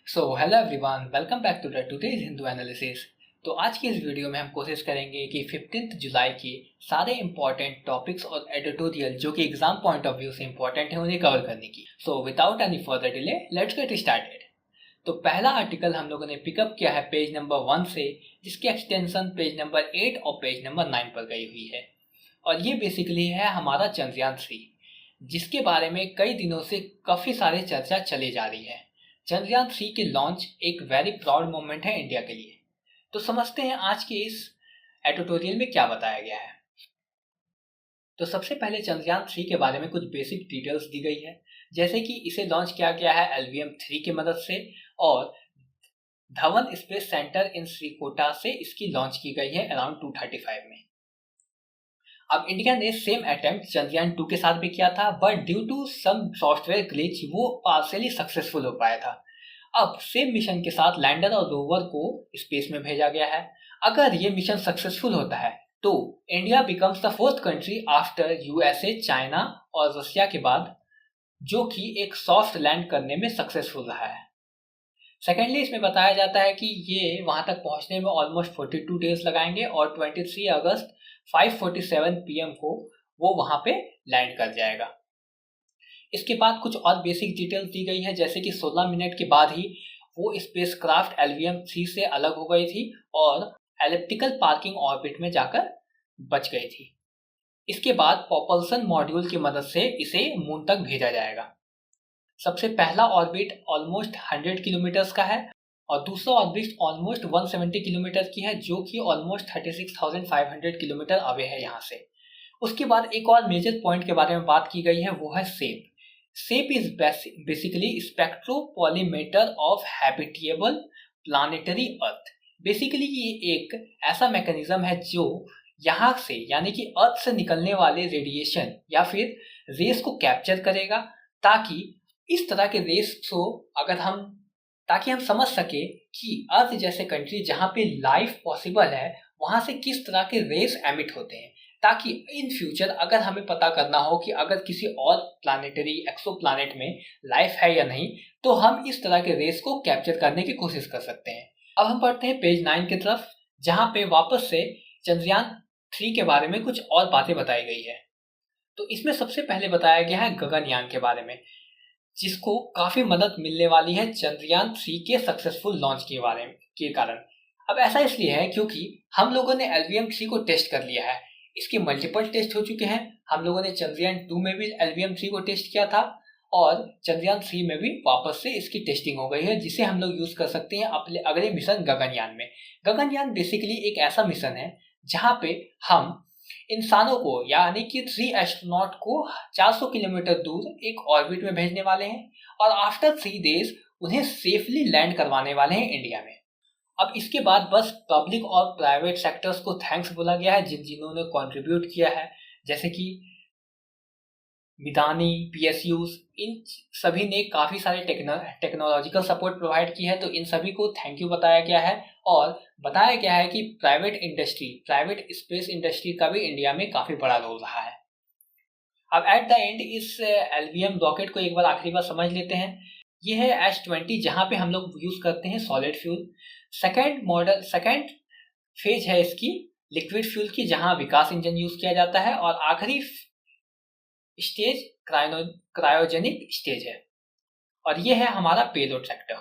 Hello everyone, welcome back to the today's Hindu analysis. तो आज की इस वीडियो में हम कोशिश करेंगे कि 15 जुलाई के सारे इंपॉर्टेंट टॉपिक्स और एडिटोरियल जो कि एग्जाम पॉइंट ऑफ व्यू से इंपॉर्टेंट है उन्हें कवर करने की। Without any further delay let's get started. तो पहला आर्टिकल हम लोगों ने पिकअप किया है पेज नंबर 1 से, जिसकी एक्सटेंशन पेज नंबर 8 और पेज नंबर 9 पर गई हुई है। और ये बेसिकली है हमारा चंद्रयान 3, जिसके बारे में कई दिनों से काफ़ी सारे चर्चा चली जा रही है। चंद्रयान 3 के लॉन्च एक वेरी प्राउड मोमेंट है इंडिया के लिए। तो समझते हैं आज के इस एडिटोरियल में क्या बताया गया है। तो सबसे पहले चंद्रयान 3 के बारे में कुछ बेसिक डिटेल्स दी गई है, जैसे कि इसे लॉन्च किया गया है LVM-3 की मदद से और धवन स्पेस सेंटर इन श्रीकोटा से इसकी लॉन्च की गई है अराउंड 235 में। अब इंडिया ने सेम अटेम्प्ट चंद्रयान 2 के साथ भी किया था, but due to some software glitch वो पार्शियली सक्सेसफुल हो पाया था। अब सेम मिशन के साथ लैंडर और रोवर को स्पेस में भेजा गया है। अगर ये मिशन सक्सेसफुल होता है तो India becomes the fourth country after USA, China और रशिया के बाद जो कि एक सॉफ्ट लैंड करने में सक्सेसफुल रहा है। सेकेंडली इसमें बताया जाता है कि ये वहां तक पहुंचने में ऑलमोस्ट 42 डेज लगाएंगे और 23 अगस्त 5:47 PM को वो वहां पे लैंड कर जाएगा। इसके बाद कुछ और बेसिक डिटेल्स दी गई है, जैसे कि 16 मिनट के बाद ही वो स्पेसक्राफ्ट LVM-3 से अलग हो गई थी और एलिप्टिकल पार्किंग ऑर्बिट में जाकर बच गई थी। इसके बाद propulsion मॉड्यूल की मदद से इसे मून तक भेजा जाएगा। सबसे पहला ऑर्बिट ऑलमोस्ट 100 किलोमीटर का है और दूसरा ऑर्बिट ऑलमोस्ट 170 किलोमीटर की है, जो कि ऑलमोस्ट 36,500 किलोमीटर अवे है यहाँ से। उसके बाद एक और मेजर पॉइंट के बारे में बात की गई है, वो है SEP. SEP is basically spectropolarimeter of habitable planetary Earth. Basically ये एक ऐसा मैकेनिज्म है जो यहाँ से यानी कि अर्थ से निकलने वाले रेडिएशन या फिर रेस को कैप्चर करेगा, ताकि इस तरह के रेस को ताकि हम समझ सके कि अर्थ जैसे कंट्री जहाँ पे लाइफ पॉसिबल है वहाँ से किस तरह के रेस एमिट होते हैं, ताकि इन फ्यूचर अगर हमें पता करना हो कि अगर किसी और प्लानिटरी एक्सोप्लैनेट में लाइफ है या नहीं, तो हम इस तरह के रेस को कैप्चर करने की कोशिश कर सकते हैं। अब हम पढ़ते हैं पेज 9 की तरफ, जहाँ पे वापस से चंद्रयान 3 के बारे में कुछ और बातें बताई गई है। तो इसमें सबसे पहले बताया गया है गगनयान के बारे में, जिसको काफी मदद मिलने वाली है चंद्रयान 3 के सक्सेसफुल लॉन्च के कारण। अब ऐसा इसलिए है क्योंकि हम लोगों ने LVM-3 को टेस्ट कर लिया है, इसके मल्टीपल टेस्ट हो चुके हैं। हम लोगों ने चंद्रयान 2 में भी LVM-3 को टेस्ट किया था और चंद्रयान 3 में भी वापस से इसकी टेस्टिंग हो गई है, जिसे हम लोग यूज कर सकते हैं अपने अगले मिशन गगनयान में। गगनयान बेसिकली एक ऐसा मिशन है जहाँ पे हम इंसानों को यानी कि 3 एस्ट्रोनॉट को 400 किलोमीटर दूर एक ऑर्बिट में भेजने वाले हैं और आफ्टर 3 डेज उन्हें सेफली लैंड करवाने वाले हैं इंडिया में। अब इसके बाद बस पब्लिक और प्राइवेट सेक्टर्स को थैंक्स बोला गया है जिन्होंने कंट्रीब्यूट किया है, जैसे कि मिदानी, PSUs, इन सभी ने काफ़ी सारे टेक्नोलॉजिकल सपोर्ट प्रोवाइड की है। तो इन सभी को थैंक यू बताया गया है और बताया गया है कि प्राइवेट स्पेस इंडस्ट्री का भी इंडिया में काफ़ी बड़ा रोल रहा है। अब एट द एंड इस LVM रॉकेट को एक बार आखिरी बार समझ लेते हैं। ये है S-20, जहाँ पे हम लोग यूज़ करते हैं सॉलिड फ्यूल। सेकेंड फेज है इसकी लिक्विड फ्यूल की, जहाँ विकास इंजन यूज़ किया जाता है और आखिरी स्टेज क्रायोजेनिक स्टेज है और ये है हमारा पेलोड सेक्टर।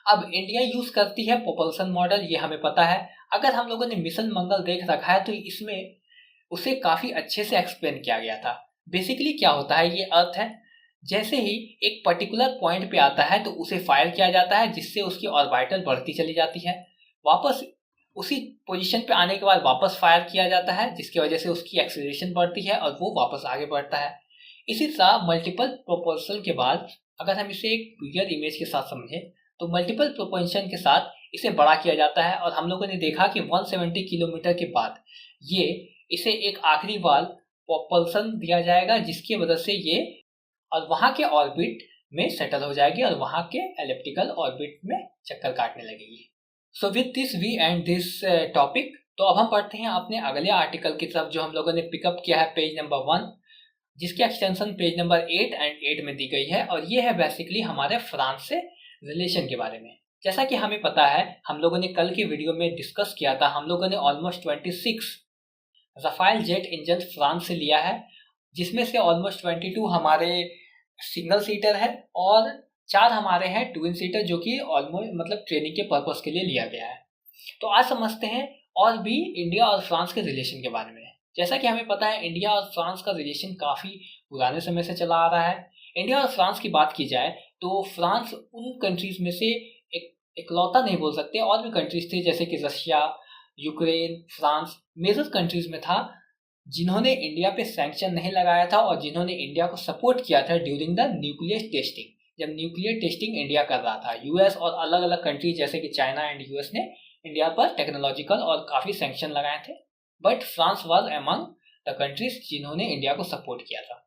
अब इंडिया यूज करती है प्रोपल्शन मॉडल, ये हमें पता है। अगर हम लोगों ने मिशन मंगल देख रखा है तो इसमें उसे काफी अच्छे से एक्सप्लेन किया गया था। बेसिकली क्या होता है, ये अर्थ है, जैसे ही एक पर्टिकुलर पॉइंट पे आता है तो उसे फायर किया जाता है, जिससे उसकी ऑर्बिटल बढ़ती चली जाती है। वापस उसी पोजीशन पे आने के बाद वापस फायर किया जाता है, जिसकी वजह से उसकी एक्सीलरेशन बढ़ती है और वो वापस आगे बढ़ता है। इसी तरह मल्टीपल प्रोपल्शन के बाद अगर हम इसे एक बिगर इमेज के साथ समझें तो मल्टीपल प्रोपल्शन के साथ इसे बड़ा किया जाता है और हम लोगों ने देखा कि 170 किलोमीटर के बाद ये इसे एक आखिरी बार प्रोपल्शन दिया जाएगा, जिसकी वजह से ये और वहाँ के ऑर्बिट में सेटल हो जाएगी और वहाँ के एलिप्टिकल ऑर्बिट में चक्कर काटने लगेगी। So with this we end this topic. तो अब हम पढ़ते हैं अपने अगले आर्टिकल की तरफ, जो हम लोगों ने पिकअप किया है पेज नंबर 1, जिसकी एक्सटेंशन पेज नंबर 8 एंड 8 में दी गई है। और ये है बेसिकली हमारे फ्रांस से रिलेशन के बारे में। जैसा कि हमें पता है, हम लोगों ने कल की वीडियो में डिस्कस किया था, हम लोगों ने almost 26 Rafale jet engine France से लिया है, जिसमें से ऑलमोस्ट 22 हमारे सिंगल सीटर है और 4 हमारे हैं ट्विन सीटर, जो कि ऑलमोस्ट मतलब ट्रेनिंग के पर्पस के लिए लिया गया है। तो आज समझते हैं और भी इंडिया और फ्रांस के रिलेशन के बारे में। जैसा कि हमें पता है, इंडिया और फ्रांस का रिलेशन काफ़ी पुराने समय से चला आ रहा है। इंडिया और फ्रांस की बात की जाए तो फ्रांस उन कंट्रीज में से एक इकलौता नहीं बोल सकते, और भी कंट्रीज थे जैसे कि Russia, Ukraine, France major countries में था जिन्होंने इंडिया पे सैंक्शन नहीं लगाया था और जिन्होंने इंडिया को सपोर्ट किया था ड्यूरिंग द न्यूक्लियर टेस्टिंग। जब न्यूक्लियर टेस्टिंग इंडिया कर रहा था, यूएस और अलग अलग कंट्री जैसे कि चाइना एंड यूएस ने इंडिया पर टेक्नोलॉजिकल और काफ़ी सैंक्शन लगाए थे, but France was among the countries जिन्होंने इंडिया को सपोर्ट किया था।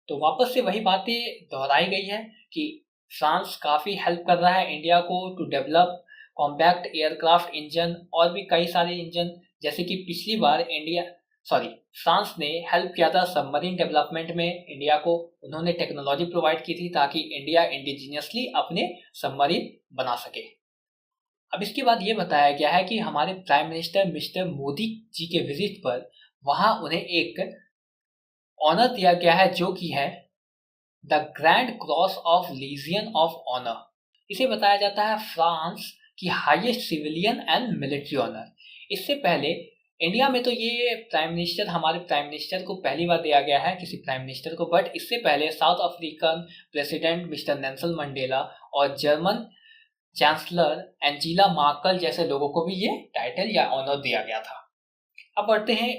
तो वापस से वही बातें दोहराई गई है कि फ्रांस काफ़ी हेल्प कर रहा है इंडिया को to develop compact aircraft engine और भी कई सारे इंजन, जैसे कि पिछली बार फ्रांस ने हेल्प किया था सबमरीन डेवलपमेंट में इंडिया को। उन्होंने टेक्नोलॉजी प्रोवाइड की थी ताकि इंडिया इंडिजीनियसली अपने सबमरीन बना सके। अब इसके बाद ये बताया गया है कि हमारे prime minister mister Modi ji के विजिट पर वहां उन्हें एक ऑनर दिया गया है, जो कि है the grand cross of legion of honour. इसे बताया जाता है फ्रांस की highest civilian and military honour. इससे पहले इंडिया में तो ये हमारे प्राइम मिनिस्टर को पहली बार दिया गया है, किसी प्राइम मिनिस्टर को, बट इससे पहले south African president mister Nelson Mandela और जर्मन चांसलर एंजेला मार्कल जैसे लोगों को भी ये टाइटल या ऑनर दिया गया था। अब बढ़ते हैं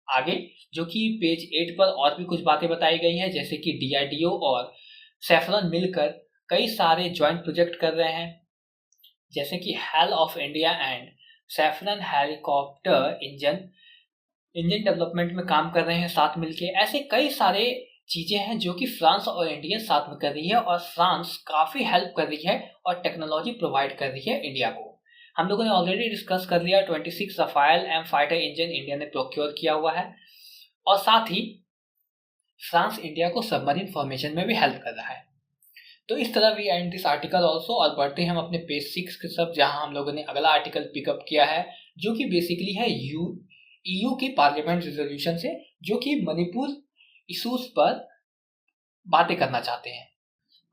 आगे, जो कि पेज 8 पर और भी कुछ बातें बताई गई हैं, जैसे कि डीआरडीओ और सैफरन मिलकर कई सारे ज्वाइंट प्रोजेक्ट कर रहे हैं, जैसे कि hell of India and saffron helicopter engine development में काम कर रहे हैं साथ मिलके। ऐसे कई सारे चीजें हैं जो कि फ्रांस और इंडिया साथ में कर रही है, और फ्रांस काफी हेल्प कर रही है और टेक्नोलॉजी प्रोवाइड कर रही है इंडिया को। हम लोगों ने ऑलरेडी डिस्कस कर लिया, 26 Rafale M fighter engine India ने प्रोक्योर किया हुआ है, और साथ ही फ्रांस इंडिया को सबमरीन फॉर्मेशन में भी हेल्प कर रहा है। तो इस तरह we end this article also, और बढ़ते हैं हम अपने पेज 6 के सब, जहां हम लोगों ने अगला आर्टिकल पिकअप किया है, जो कि बेसिकली है ईयू की पार्लियामेंट रेजोल्यूशन से, जो कि मणिपुर इशूज पर बातें करना चाहते हैं।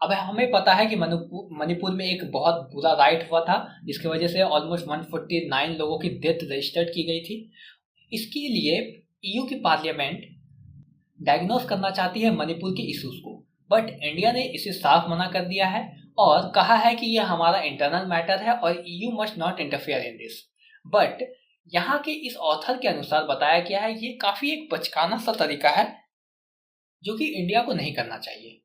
अब हमें पता है कि मणिपुर में एक बहुत बुरा राइट हुआ था, जिसकी वजह से ऑलमोस्ट 149 लोगों की डेथ रजिस्टर्ड की गई थी। इसके लिए ईयू की पार्लियामेंट डायग्नोस करना चाहती है मणिपुर के इशूज को, बट इंडिया ने इसे साफ मना कर दिया है और कहा है कि यह हमारा इंटरनल मैटर है और EU must not interfere in this. But यहाँ के इस ऑथर के अनुसार बताया गया है ये काफी एक बचकाना सा तरीका है, जो कि इंडिया को नहीं करना चाहिए।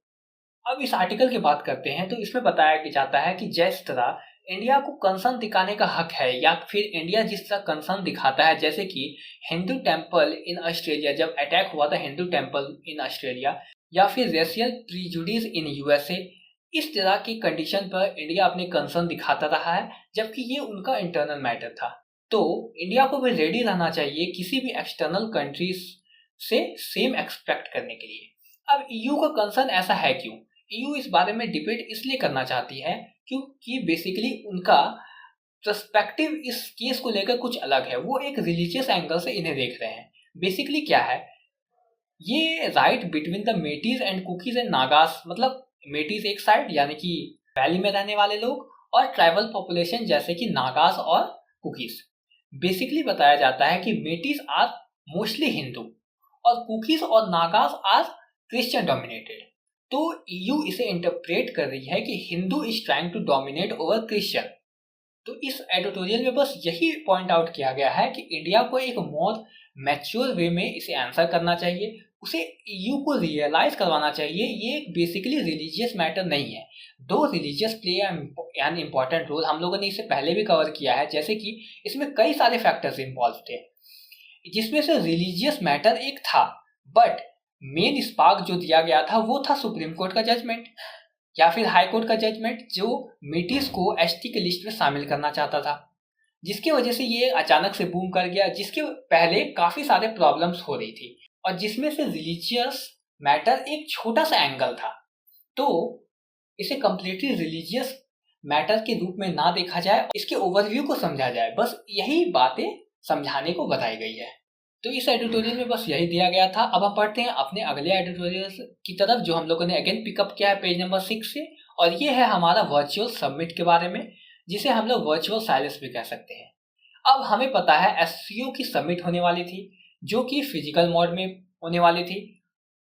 अब इस आर्टिकल की बात करते हैं, तो इसमें बताया जाता है कि जिस तरह इंडिया को कंसर्न दिखाने का हक है, या फिर इंडिया जिस तरह कंसर्न दिखाता है, जैसे कि हिंदू टेम्पल इन ऑस्ट्रेलिया, जब अटैक हुआ था हिंदू टेम्पल इन ऑस्ट्रेलिया, या फिर रेशियल प्रीजुडिस इन यूएसए, इस तरह की कंडीशन पर इंडिया अपने कंसर्न दिखाता रहा है, जबकि ये उनका इंटरनल मैटर था। तो इंडिया को भी रेडी रहना चाहिए किसी भी एक्सटर्नल कंट्रीज से सेम एक्सपेक्ट करने के लिए। अब ईयू का कंसर्न ऐसा है क्यों? ईयू इस बारे में डिबेट इसलिए करना चाहती है क्योंकि बेसिकली उनका पर्सपेक्टिव इस केस को लेकर कुछ अलग है। वो एक रिलीजियस एंगल से इन्हें देख रहे हैं। बेसिकली क्या है, ये right between the Meiteis and Kukis and Nagas, मतलब मेटीज एक साइड यानी कि वैली में रहने वाले लोग, और ट्राइबल पॉपुलेशन जैसे कि नागास और कुकीज। बेसिकली बताया जाता है कि मेटीज आर मोस्टली हिंदू और कुकीज और नागास आर क्रिश्चियन डोमिनेटेड। तो ईयू इसे इंटरप्रेट कर रही है कि Hindu is trying to dominate over Christian. तो इस एडिटोरियल में बस यही पॉइंट आउट किया गया है कि इंडिया को एक मोर मैच्योर वे में इसे आंसर करना चाहिए, उसे ईयू को रियलाइज करवाना चाहिए ये एक बेसिकली रिलीजियस मैटर नहीं है। Two religious play an important role, हम लोगों ने इसे पहले भी कवर किया है, जैसे कि इसमें कई सारे फैक्टर्स इन्वॉल्व थे, जिसमें से रिलीजियस मैटर एक था, बट मेन स्पार्क जो दिया गया था वो था सुप्रीम कोर्ट का जजमेंट या फिर हाई कोर्ट का जजमेंट, जो मेटीज को एसटी के लिस्ट में शामिल करना चाहता था, जिसकी वजह से ये अचानक से बूम कर गया, जिसके पहले काफी सारे प्रॉब्लम्स हो रही थी, और जिसमें से रिलीजियस मैटर एक छोटा सा एंगल था। तो इसे कंप्लीटली रिलीजियस मैटर के रूप में ना देखा जाए, इसके ओवरव्यू को समझा जाए, बस यही बातें समझाने को बताई गई है। तो इस एडिटोरियल में बस यही दिया गया था। अब हम पढ़ते हैं अपने अगले एडिटोरियल की तरफ, जो हम लोगों ने अगेन पिकअप किया है पेज नंबर 6 से, और ये है हमारा वर्चुअल समिट के बारे में, जिसे हम लोग वर्चुअल साइलेंस भी कह सकते हैं। अब हमें पता है एससीओ की समिट होने वाली थी, जो कि फिजिकल मोड में होने वाली थी,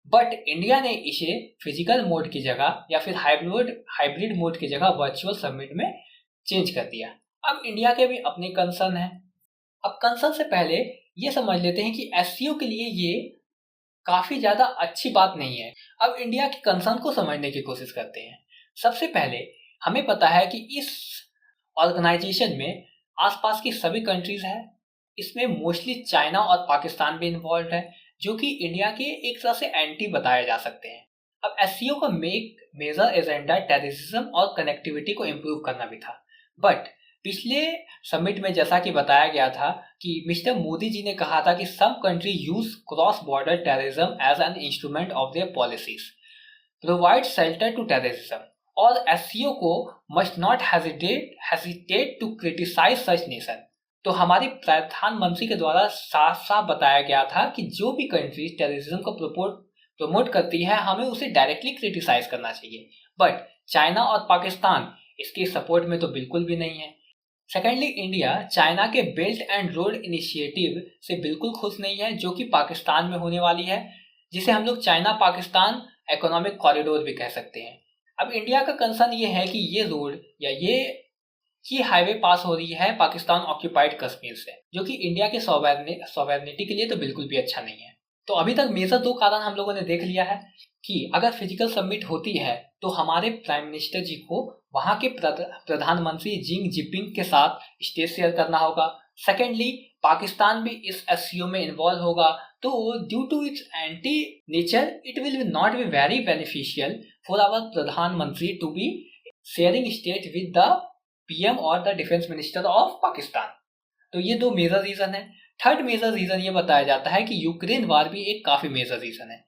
बट इंडिया ने इसे फिजिकल मोड की जगह या फिर हाइब्रिड मोड की जगह वर्चुअल समिट में चेंज कर दिया। अब इंडिया के भी अपने कंसर्न है। अब कंसर्न से पहले ये समझ लेते हैं कि एससीओ के लिए ये काफी ज्यादा अच्छी बात नहीं है। अब इंडिया के कंसर्न को समझने की कोशिश करते हैं। सबसे पहले हमें पता है कि इस ऑर्गेनाइजेशन में आसपास की सभी कंट्रीज है, इसमें मोस्टली चाइना और पाकिस्तान भी इन्वॉल्व है, जो कि इंडिया के एक तरह से एंटी बताए जा सकते हैं। अब एससीओ का मेजर एजेंडा टेररिज्म और कनेक्टिविटी को इम्प्रूव करना भी था, बट पिछले समिट में जैसा कि बताया गया था कि मिस्टर मोदी जी ने कहा था कि some country use cross border terrorism as an instrument of their policies, provide shelter to terrorism, और एससीओ को must not hesitate to criticise such nation. तो हमारे प्रधानमंत्री के द्वारा साफ साफ बताया गया था कि जो भी कंट्री टेररिज्म को प्रमोट करती है, हमें उसे डायरेक्टली क्रिटिसाइज करना चाहिए, बट चाइना और पाकिस्तान इसके सपोर्ट में तो बिल्कुल भी नहीं है। सेकेंडली, इंडिया चाइना के बेल्ट एंड रोड इनिशिएटिव से बिल्कुल खुश नहीं है, जो कि पाकिस्तान में होने वाली है, जिसे हम लोग चाइना पाकिस्तान इकोनॉमिक कॉरिडोर भी कह सकते हैं। अब इंडिया का कंसर्न ये है कि ये रोड या ये हाईवे पास हो रही है पाकिस्तान ऑक्यूपाइड कश्मीर से, जो कि इंडिया के सॉवरेनिटी के लिए तो बिल्कुल भी अच्छा नहीं है। तो अभी तक मेजर 2 कारण हम लोगों ने देख लिया है कि अगर फिजिकल समिट होती है तो हमारे प्राइम मिनिस्टर जी को वहां के प्रधानमंत्री जिंग जिपिंग के साथ स्टेज शेयर करना होगा। सेकेंडली, पाकिस्तान भी इस एससीओ में इन्वॉल्व होगा, तो due to its anti nature it will not be very beneficial for our प्रधानमंत्री to be sharing stage with the PM और the defence minister of Pakistan. तो ये 2 मेजर रीजन है। थर्ड मेजर रीजन ये बताया जाता है कि यूक्रेन वार भी एक काफी मेजर रीजन है।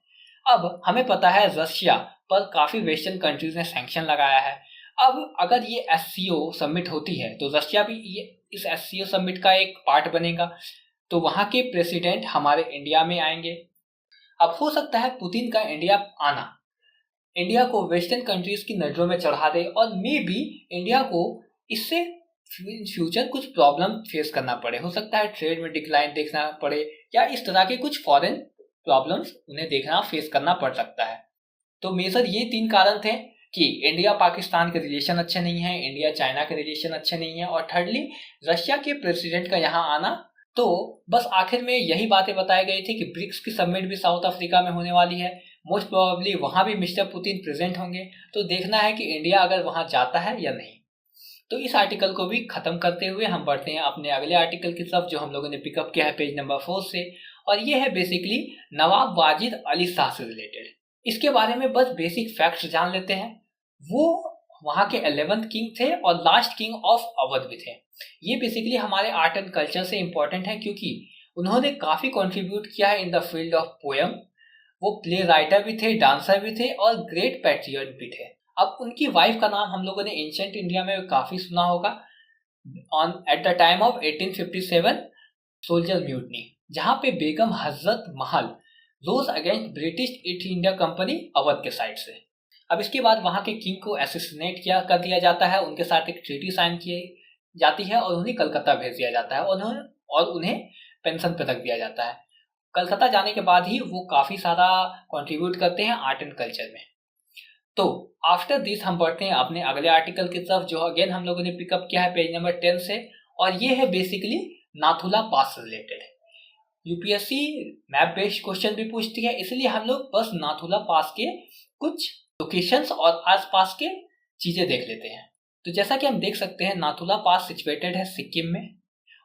अब हमें पता है रशिया पर काफी वेस्टर्न कंट्रीज ने सैंक्शन लगाया है। अब अगर ये एससीओ समिट होती है तो रशिया भी इस एससीओ समिट का एक पार्ट बनेगा, तो वहां के प्रेसिडेंट हमारे इंडिया में आएंगे। अब हो सकता है पुतिन का इंडिया आना इंडिया को वेस्टर्न कंट्रीज की नजरों में चढ़ा दे, और मे बी इंडिया को इससे फ्यूचर कुछ प्रॉब्लम फेस करना पड़े। हो सकता है ट्रेड में डिक्लाइन देखना पड़े, या इस तरह के कुछ फॉरेन प्रॉब्लम्स उन्हें देखना फेस करना पड़ सकता है। तो मेजर ये 3 कारण थे कि इंडिया पाकिस्तान के रिलेशन अच्छे नहीं है, इंडिया चाइना के रिलेशन अच्छे नहीं है, और थर्डली रशिया के प्रेसिडेंट का यहाँ आना। तो बस आखिर में यही बातें बताई गई थी कि ब्रिक्स की समिट भी साउथ अफ्रीका में होने वाली है, मोस्ट प्रोबेबली वहां भी मिस्टर पुतिन प्रेजेंट होंगे, तो देखना है कि इंडिया अगर वहां जाता है या नहीं। तो इस आर्टिकल को भी खत्म करते हुए हम बढ़ते हैं अपने अगले आर्टिकल की तरफ, जो हम लोगों ने पिकअप किया है पेज नंबर 4 से, और ये है बेसिकली नवाब वाजिद अली शाह से रिलेटेड। इसके बारे में बस बेसिक फैक्ट्स जान लेते हैं। वो वहां के 11th किंग थे और लास्ट किंग ऑफ अवध भी थे। ये बेसिकली हमारे आर्ट एंड कल्चर से इंपॉर्टेंट है, क्योंकि उन्होंने काफी कंट्रीब्यूट किया है in the field of poem. वो प्ले राइटर भी थे, डांसर भी थे, और ग्रेट पैट्रियट भी थे। अब उनकी वाइफ का नाम हम लोगों ने एंशिएंट इंडिया में काफी सुना होगा, at the time of 1857 soldier mutiny, जहां पे Begum Hazrat Mahal rose against British East India Company Awadh के साइड से। अब इसके बाद वहां के किंग को एसेसिनेट कर दिया जाता है, उनके साथ एक ट्रीटी साइन की जाती है और उन्हें कलकत्ता भेज दिया जाता है, और उन्हें पेंशन पे रख दिया जाता है। कलकत्ता जाने के बाद ही वो काफी सारा कंट्रीब्यूट करते हैं आर्ट एंड कल्चर में। तो आफ्टर दिस हम बढ़ते हैं अपने अगले आर्टिकल की तरफ, जो अगेन हम लोगों ने पिकअप किया है पेज नंबर 10 से, और ये है बेसिकली नाथुला पास से related. UPSC map based question भी पूछती है, इसलिए हम लोग बस नाथुला पास के कुछ लोकेशंस और आसपास के चीजें देख लेते हैं। तो जैसा कि हम देख सकते हैं, नाथुला पास सिचुएटेड है सिक्किम में,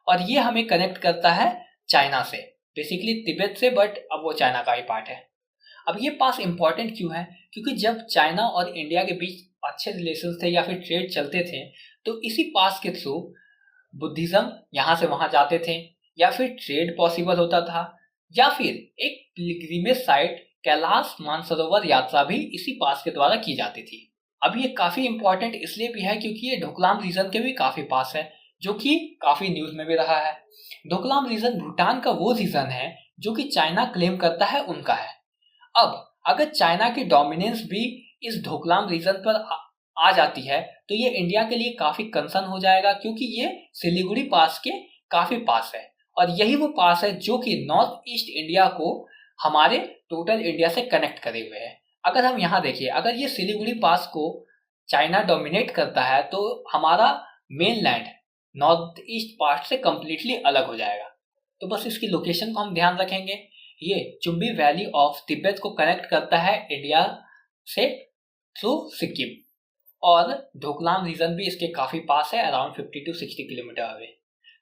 और ये हमें कनेक्ट करता है चाइना से, बेसिकली तिब्बत से, बट अब वो चाइना का ही पार्ट है। अब ये पास इंपॉर्टेंट क्यों है? क्योंकि जब चाइना और इंडिया के बीच अच्छे रिलेशंस थे या फिर ट्रेड चलते थे, तो इसी पास के थ्रू बुद्धिज्म यहाँ से वहां जाते थे, या फिर ट्रेड पॉसिबल होता था, या फिर एक पिलग्रिमेज साइट कैलाश मानसरोवर यात्रा भी इसी पास के द्वारा की जाती थी। अब ये काफी इंपॉर्टेंट इसलिए भी है क्योंकि ये डोकलाम रीजन के भी काफी पास है, जो कि काफी न्यूज में भी रहा है। डोकलाम रीजन भूटान का वो रीजन है जो कि चाइना क्लेम करता है उनका है। अब अगर चाइना की डोमिनेंस भी इस डोकलाम रीजन पर आ जाती है तो ये इंडिया के लिए काफी कंसर्न हो जाएगा, क्योंकि ये सिलीगुड़ी पास के काफी पास है और यही वो पास है जो कि नॉर्थ ईस्ट इंडिया को हमारे टोटल इंडिया से कनेक्ट करे हुए है। अगर हम यहाँ देखिए, अगर ये सिलीगुड़ी पास को चाइना डोमिनेट करता है तो हमारा main land north east part से कंप्लीटली अलग हो जाएगा। तो बस इसकी लोकेशन को हम ध्यान रखेंगे। ये चुम्बी वैली ऑफ तिब्बत को कनेक्ट करता है इंडिया से थ्रू सिक्किम, और डोकलाम रीजन भी इसके काफी पास है, अराउंड 50 to 60 किलोमीटर अवे।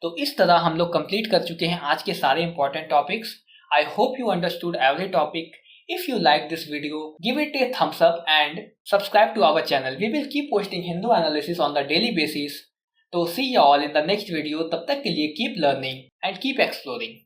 तो इस तरह हम लोग कंप्लीट कर चुके हैं आज के सारे important topics. I hope you understood every topic. If you like this video, give it a thumbs up and subscribe to our channel. We will keep posting Hindu analysis on the daily basis. So see you all in the next video. तब तक के लिए keep learning and keep exploring.